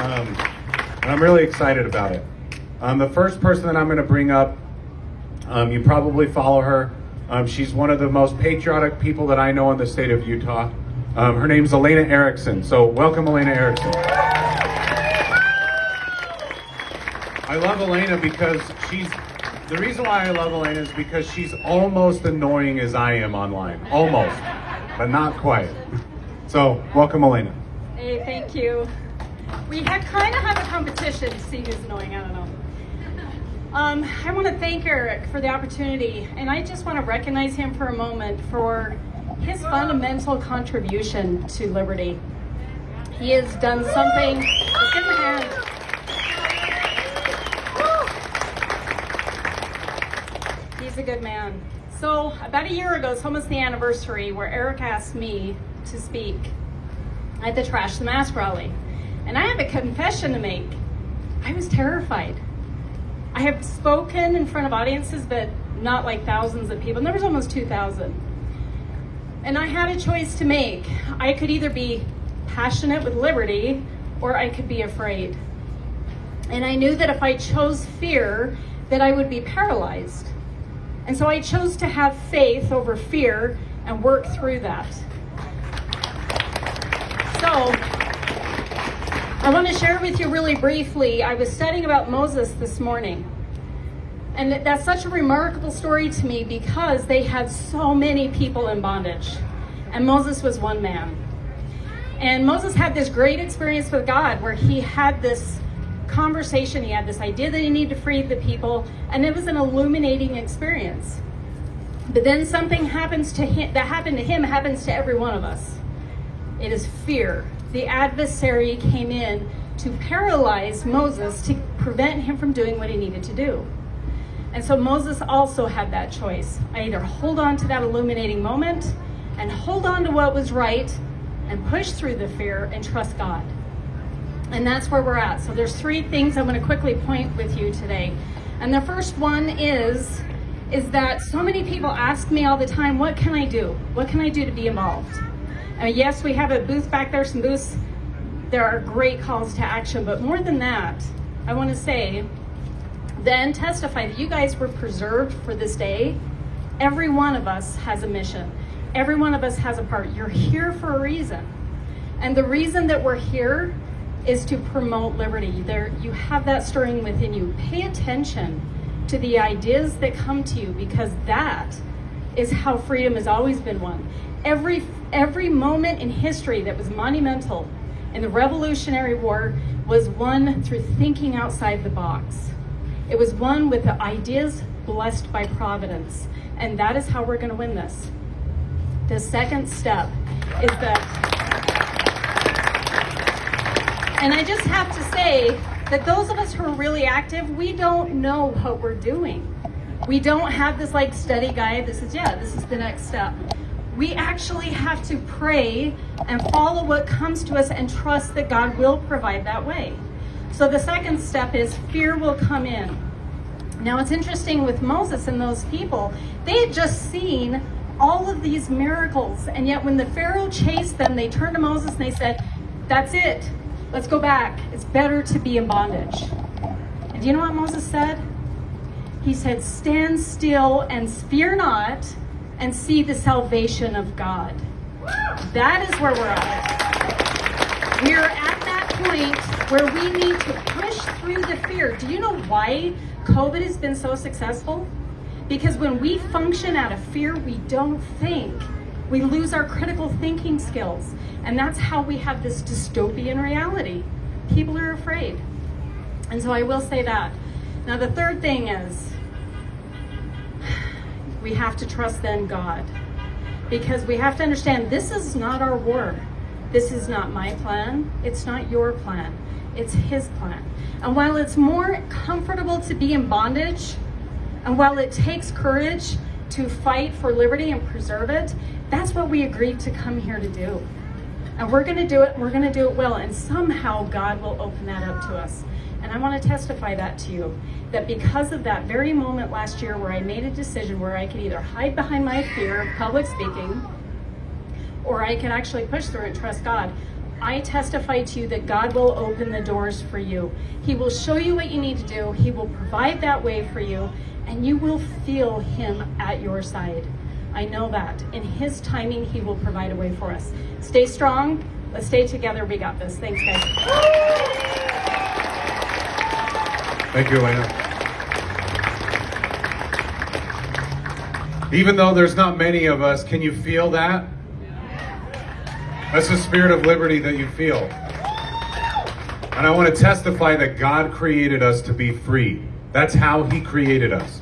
and I'm really excited about it. The first person that I'm going to bring up, you probably follow her. She's one of the most patriotic people that I know in the state of Utah. Her name's Elena Erickson. So welcome, Elena Erickson. I love Elena because the reason why I love Elena is because she's almost annoying as I am online. Almost, but not quite. So welcome, Elena. Hey, thank you. We kind of have a competition to see who's annoying, I don't know. I want to thank Eric for the opportunity, and I just want to recognize him for a moment for his fundamental contribution to Liberty. He has done something, let's give him a hand. He's a good man. So about a year ago, it's almost the anniversary, where Eric asked me to speak at the Trash the Mask rally. And I have a confession to make. I was terrified. I have spoken in front of audiences, but not like thousands of people. And there was almost 2,000. And I had a choice to make. I could either be passionate with liberty, or I could be afraid. And I knew that if I chose fear, that I would be paralyzed. And so I chose to have faith over fear and work through that. So I want to share with you really briefly. I was studying about Moses this morning. And that's such a remarkable story to me because they had so many people in bondage. And Moses was one man. And Moses had this great experience with God where he had this conversation, he had this idea that he needed to free the people, and it was an illuminating experience. But then something happens to him, that happened to him happens to every one of us. It is fear. The adversary came in to paralyze Moses to prevent him from doing what he needed to do. And so Moses also had that choice. I either hold on to that illuminating moment and hold on to what was right and push through the fear and trust God. And that's where we're at. So there's three things I'm going to quickly point with you today. And the first one is that so many people ask me all the time, what can I do? What can I do to be involved? Yes, we have a booth back there, some booths. There are great calls to action, but more than that, I want to say, then testify that you guys were preserved for this day. Every one of us has a mission. Every one of us has a part. You're here for a reason. And the reason that we're here is to promote liberty. You have that stirring within you. Pay attention to the ideas that come to you, because that is how freedom has always been won. Every moment in history that was monumental in the Revolutionary War was won through thinking outside the box. It was won with the ideas blessed by providence. And that is how we're going to win this. The second step is that, and I just have to say that those of us who are really active, we don't know what we're doing. We don't have this like study guide. This is the next step. We actually have to pray and follow what comes to us and trust that God will provide that way. So the second step is fear will come in. Now it's interesting with Moses and those people, they had just seen all of these miracles, and yet when the Pharaoh chased them, they turned to Moses and they said, that's it, let's go back. It's better to be in bondage. And do you know what Moses said? He said, stand still and fear not, and see the salvation of God. That is where we're at. We're at that point where we need to push through the fear. Do you know why COVID has been so successful? Because when we function out of fear, we don't think. We lose our critical thinking skills. And that's how we have this dystopian reality. People are afraid. And so I will say that. Now the third thing is, we have to trust then God. Because we have to understand this is not our war. This is not my plan. It's not your plan. It's his plan. And while it's more comfortable to be in bondage, and while it takes courage to fight for liberty and preserve it, that's what we agreed to come here to do. And we're going to do it. We're going to do it well. And somehow God will open that up to us. And I want to testify that to you, that because of that very moment last year where I made a decision where I could either hide behind my fear of public speaking, or I could actually push through and trust God, I testify to you that God will open the doors for you. He will show you what you need to do. He will provide that way for you, and you will feel him at your side. I know that. In his timing, he will provide a way for us. Stay strong. Let's stay together. We got this. Thanks, guys. Thank you, Elena. Even though there's not many of us, can you feel that? That's the spirit of liberty that you feel. And I want to testify that God created us to be free. That's how he created us.